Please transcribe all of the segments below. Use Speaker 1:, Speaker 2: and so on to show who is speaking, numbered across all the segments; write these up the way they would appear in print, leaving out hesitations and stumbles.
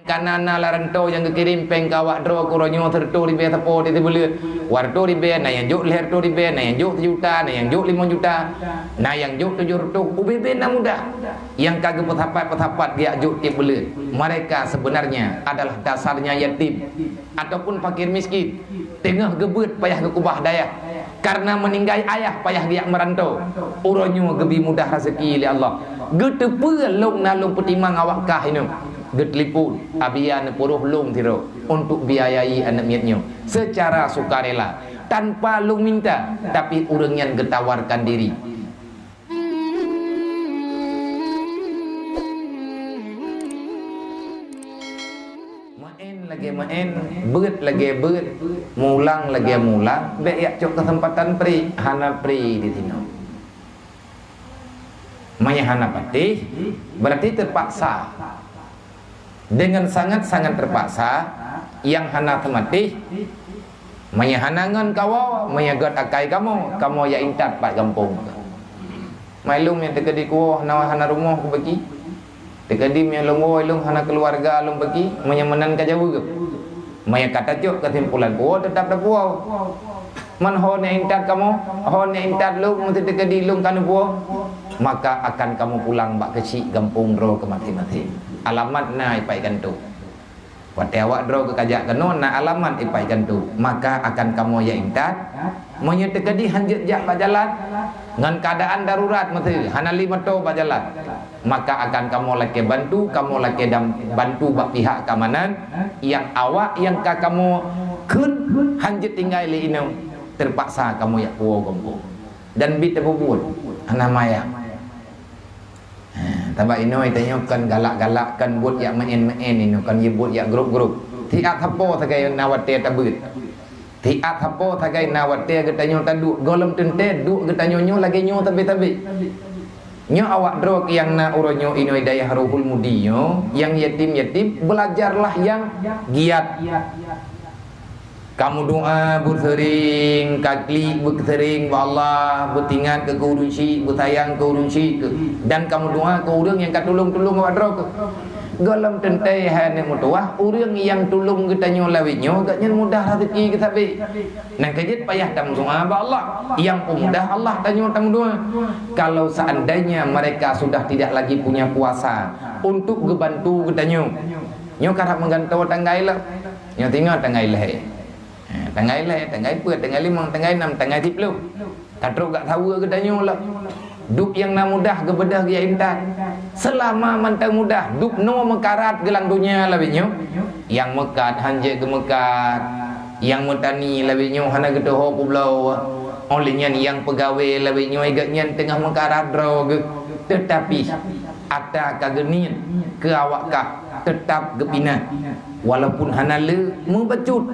Speaker 1: Kanana laranto yang kirim peng kawak dro kuronyo tertu di be tapo di belut warto di be na yang juk leher to di be na yang juk juta na yang juk 5 juta na yang juk 700 UBB na mudah yang kagak petapat dia juk ti belut mereka sebenarnya adalah dasarnya yatim ataupun fakir miskin tengah gebut payah ke kubah daya karena meninggal ayah payah dia merantau uronyo gebi mudah rezeki oleh Allah getepe long nalung petimang awak kah ini getelipun abian puruh lung tiro untuk biayai anak miatnya secara sukarela tanpa lung minta tapi urang yang getawarkan diri. Main beut lagi beut mulang lagi mulang be yak cok kesempatan pri hana pri di sini maya hana patih berarti terpaksa dengan sangat-sangat terpaksa yang hana tematih maya hanangan kawo maya god akai kamu ya intat pak kampung mailum yang tegadi kuah hana rumah ku bagi tegadim yang longoi long hana keluarga long bagi menyamanan ka jauh ke maya kata cuk kesimpulan oh tetap dah puau man hon yang intat kamu hon yang intat long mesti tegadi long kan puau maka akan kamu pulang bak kecil kampung ro ke mati-mati alamat na ipaikan tu wate awak dro ke kajak keno na alamat ipaikan tu maka akan kamu ya intat monya tegadi hanjit jak pak jalan dengan keadaan darurat mesti hana 5 to pak jalan maka akan kamu laki bantu kamu laki bantu bak pihak keamanan yang awak yang ka kamu kun hanjit tinggal li ino terpaksa kamu ya puau kampung dan bit tebubut hana maya tambah ino itanya kan galak-galak kan buat yang main ino kan ye buat yang grup-grup tiat hapo tagai nawate tabut tiat hapo tagai nawate getanyo tadu golem tente du getanyo nyo lagi nyo tabe-tabe nyo awak drok yang na uronyo ino hidayah ruhul mudiyo yang yatim-yatim belajarlah yang giat kamu doa bersering kaki bersering Allah bertingat ke kurunci bertayang ke kurunci dan kamu doa ke orang yang katulung-tulung awak drok galam tentai hane mutuah orang yang tulung kita nyolawinyo gaknya mudah rezeki kita be nang kejit payah tam doa ba Allah yang mudah Allah tanyo tam doa kalau seandainya mereka sudah tidak lagi punya kuasa untuk gebantu kita nyo karap menggantau tanggai lah nyo tinggal tanggai lah tanggai le, tanggai puat, tanggai 5, tanggai 6, tanggai 10 tak tahu gak tahu ke danyo lah duk yang na mudah ke bedah dia intat selama mantang mudah duk no mekarat gelang dunia labinyo yang mekat hanje ke mekat yang metani labinyo hana ke toho pulau olehnya yang pegawai labinyo agaknya tengah mekarat drog tetapi ada kagenian ke awakkah tetap gepina walaupun hana le membecut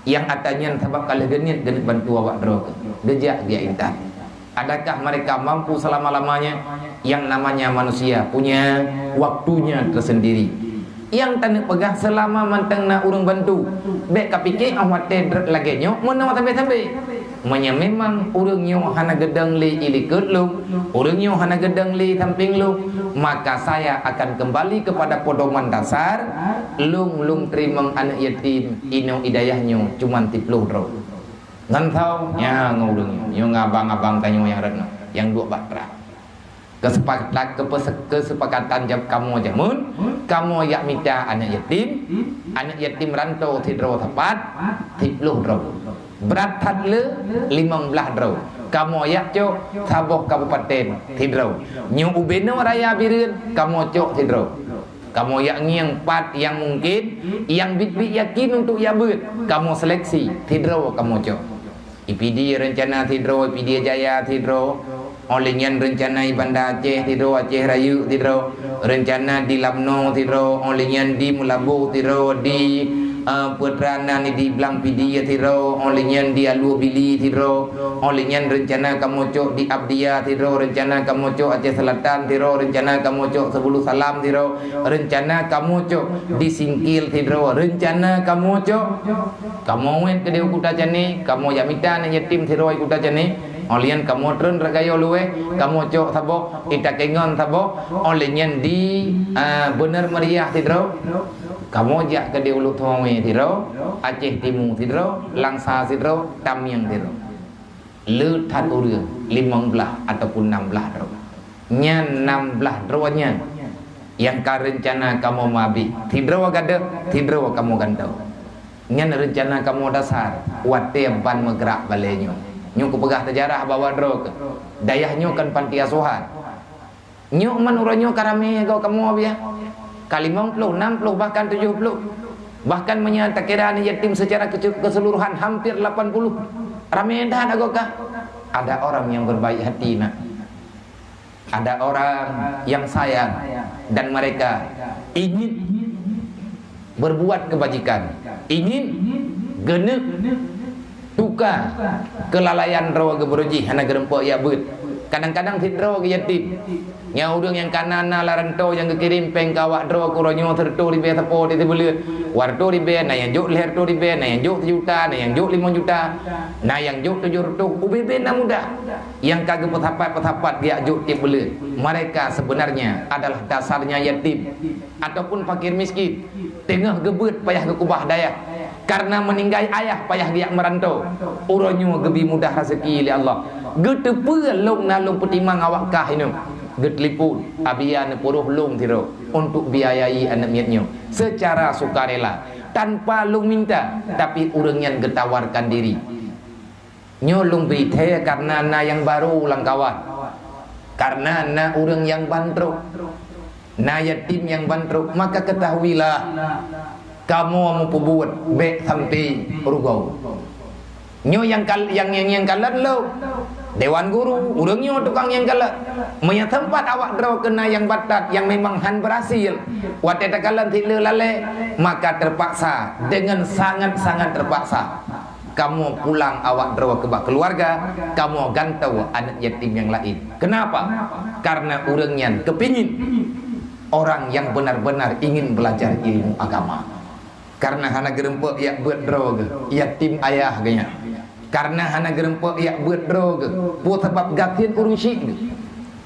Speaker 1: yang atanya sebab kalau genit bantu awak drog gejak dia intat adakah mereka mampu selama-lamanya yang namanya manusia punya waktunya tersendiri yang tanda pegah selama mantang na urang bantu bek kapike awak tedret lagi nyo menawa sampai memang urang nyo hana gedang li ilikut lu urang nyo hana gedang li samping lu maka saya akan kembali kepada pedoman dasar lung terima anak yatim ino hidayahnya cuman 10 ro ngantau nya ngurung nyo ngabang-abang tanyo yang reno yang 2 batra kesepakatan jam kamu jamun kamu yak minta anak yatim rantau tidro tepat 10 ro berat le 15 ro kamu yak cok saboh kabupaten tidro nyu ubeno raya bireun kamu cok tidro kamu yak ngiang 4 yang mungkin yang bit-bit yakin untuk yabut kamu seleksi tidro kamu cok IPD rencana tidro IPD Jaya tidro olehnya rencana Banda Aceh tidro Aceh Rayu tidro rencana di Labno tidro olehnya di Mulabu tidro di Putrana ni di Blang Pidi tidro olehnya di Alu Bili tidro olehnya rencana kamu cok di Abdia tidro rencana kamu cok Aceh Selatan tidro rencana kamu cok Sebulu Salam tidro rencana kamu cok di Singkil tidro rencana kamu cok kamu wen ke dia kuta jani kamu ya minta yatim tidro kuta jani Olian kamu trun ragayo luwe, kamu cok tabo, ita kengon tabo, olian di bener meriah tidro. Kamu jak ke di Ulu Thonge tidro, Aceh Timur tidro, Langsa tidro, Tamiang tidro. Le that urang 15 ataupun 16 dro. Nya 16 dronya. Yang ka rencana kamu mabi, tidro gade, tidro kamu gantau. Nya rencana kamu dasar, wate ban megrak balenyo. Nyo ku pegah sejarah bawa dro ke. Dayahnya kan panti asuhan. Nyo man uranyo karame kau kamu abia. Kali 50, 60 bahkan 70. Bahkan menyatakan kiraan yatim secara keseluruhan hampir 80. Rame dah agakah? Ada orang yang berbaik hati nak. Ada orang yang sayang dan mereka ingin berbuat kebajikan, ingin genep tukar kelalaian rawa geberoji hana gerempok ya beut. Kadang-kadang tidro ke yatim. Nya udang yang kanana larantau yang kekirim peng kawak dro kuronyo tertu di be tepo di tebelut. Warto di be na yang juk leher tu di be na yang juk 1 juta na yang juk 5 juta. Na yang juk 700 UBB na muda. Yang kagak petapat dia juk ti belut. Mereka sebenarnya adalah dasarnya yatim ataupun fakir miskin. Tengah gebut payah ke kubah daya. Karena meninggal ayah payah dia merantau. Uronyo gebi mudah rezeki oleh Allah. Getepe long nalung petimang awak kah ini. Getlipun abian puruh lung tiro untuk biayai anak miatnya secara sukarela tanpa lung minta, tapi urang yang getawarkan diri. Nyolong berite karena na yang baru ulang kawan. Karena na urang yang bantruk. Na yatim yang bantruk, maka ketahuilah kamu mau perbuat baik sampai rugau. Nyo yang kalan lo Dewan guru, urangnya tukang yang galak. Menya tempat awak draw kena yang batat yang memang han berhasil. Wate takalan tile lale, maka terpaksa dengan sangat-sangat terpaksa. Kamu pulang awak draw ke keluarga, kamu gantau anak yatim yang lain. Kenapa? Karena urangnya kepingin orang yang benar-benar ingin belajar ilmu agama. Karena hana gerempek ya buat draw yatim ayah ganya. Karena hana gerempek ya buat drog buat sebab gatin urung syik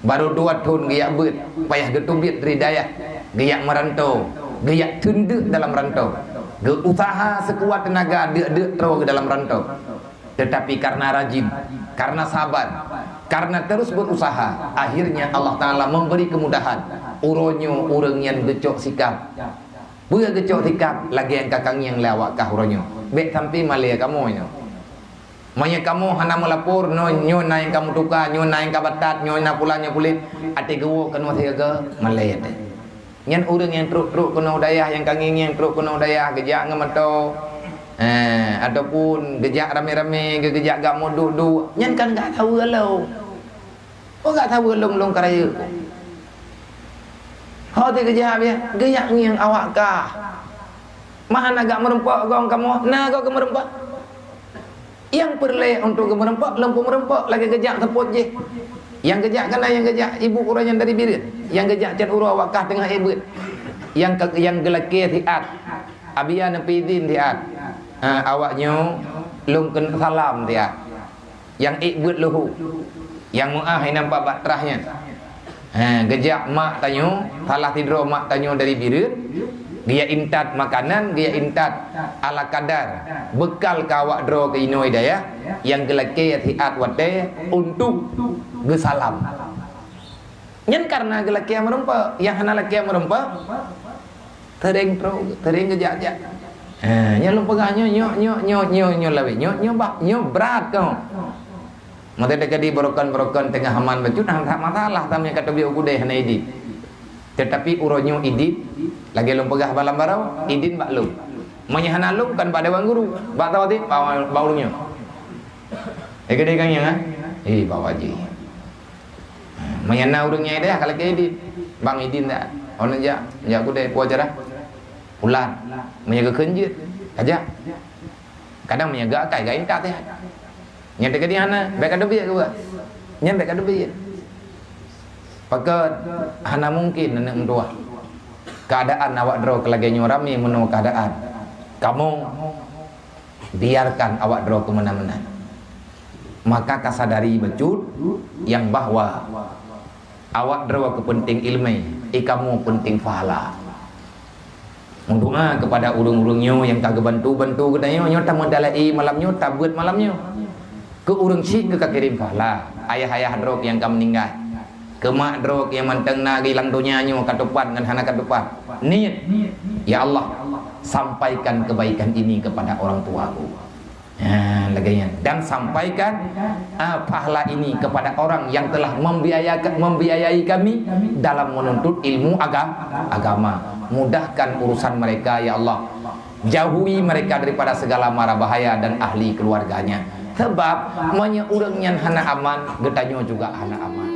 Speaker 1: baru 2 tahun gaya buat payah getubit dari daya gaya merantau gaya tunduk dalam rantau ge usaha sekuat tenaga dek drog dalam rantau, tetapi karena rajin, karena sabar, karena terus berusaha, akhirnya Allah Ta'ala memberi kemudahan. Uronyo urang yang gecok sikap buat gecok sikap lagi yang kakang yang lewat kah uronyo bek sampai malia kamu nyo. Manya kamu hana melapor nyo na yang kamu tukar, nyo na yang kabatat, nyo na pulanya pulit ate gewo kena siaga malaya teh. Nyan urang yang truk-truk kena dayah yang kanging yang truk kena dayah gejak ngemanto. Ataupun gejak rame-rame, gejak gak mau duduk. Nyan kan gak tahu galau. Oh gak tahu long karaya. Ho te gejak dia, gejak yang awak kah. Mahan agak merempak gong kamu, nah kau ke merempak. Yang perleh untuk merempak, lempu merempak lagi gejak teput je. Yang gejak kena yang gejak ibu urang yang dari birit. Yang gejak cat urang wakah tengah ibut. Yang gelake tiat. Abia nepi din tiat. Awaknya lungken salam tiat. Yang ibut luhu. Yang muah hai nampak batrahnya. Gejak mak tanyo, salah tidur mak tanyo dari birit. Dia intat makanan, dia intat ala kadar bekal kawak dro ke inoi daya yang gelake tiat wate untuk gesalam. Nyen karena gelake yang merempak, yang hana laki yang merempak tering gejak-jak. Nyen lu pegahnya nyo lawe nyo berat kau. Mate dekadi brokan tengah haman baju nah masalah tamnya kata biu gudeh hana idit. Tetapi uronyo idit lagi lum pegah balam barau idin bak lum menyahana lum kan pada bang guru bak tahu ti baulungnya gede kang yang bawa ji menyana urungnya ide kalau ke idin bang idin dah orang ja aku deh puas jarah ulan menyaga kenjit aja kadang menyaga kai gain tak teh nyata ke diana baik ada biar gua nyen baik ada biar pakai hana mungkin nenek mentua keadaan awak draw kelagi nyorami menu keadaan kamu biarkan awak draw ke mana-mana maka kasadari becut yang bahwa awak drawa kepenting ilmu, kamu penting pahala. Doa kepada urung-urungnya yang kagak bantu-bantu katanya nyo tamu dalai malamnya tabut malamnya. Ke urung sik ke kakirim pahala. Ayah-ayah drok yang kam meninggal. Ke mak drok yang manteng na gilang donyanya katupan ngan hana katupan. Niat. Ya Allah, sampaikan kebaikan ini kepada orang tuaku. Laganya. Dan sampaikan pahala ini kepada orang yang telah membiayai kami dalam menuntut ilmu agama. Mudahkan urusan mereka ya Allah. Jauhi mereka daripada segala mara bahaya dan ahli keluarganya. Sebab banyak orang yang hana aman, getanya juga hana aman.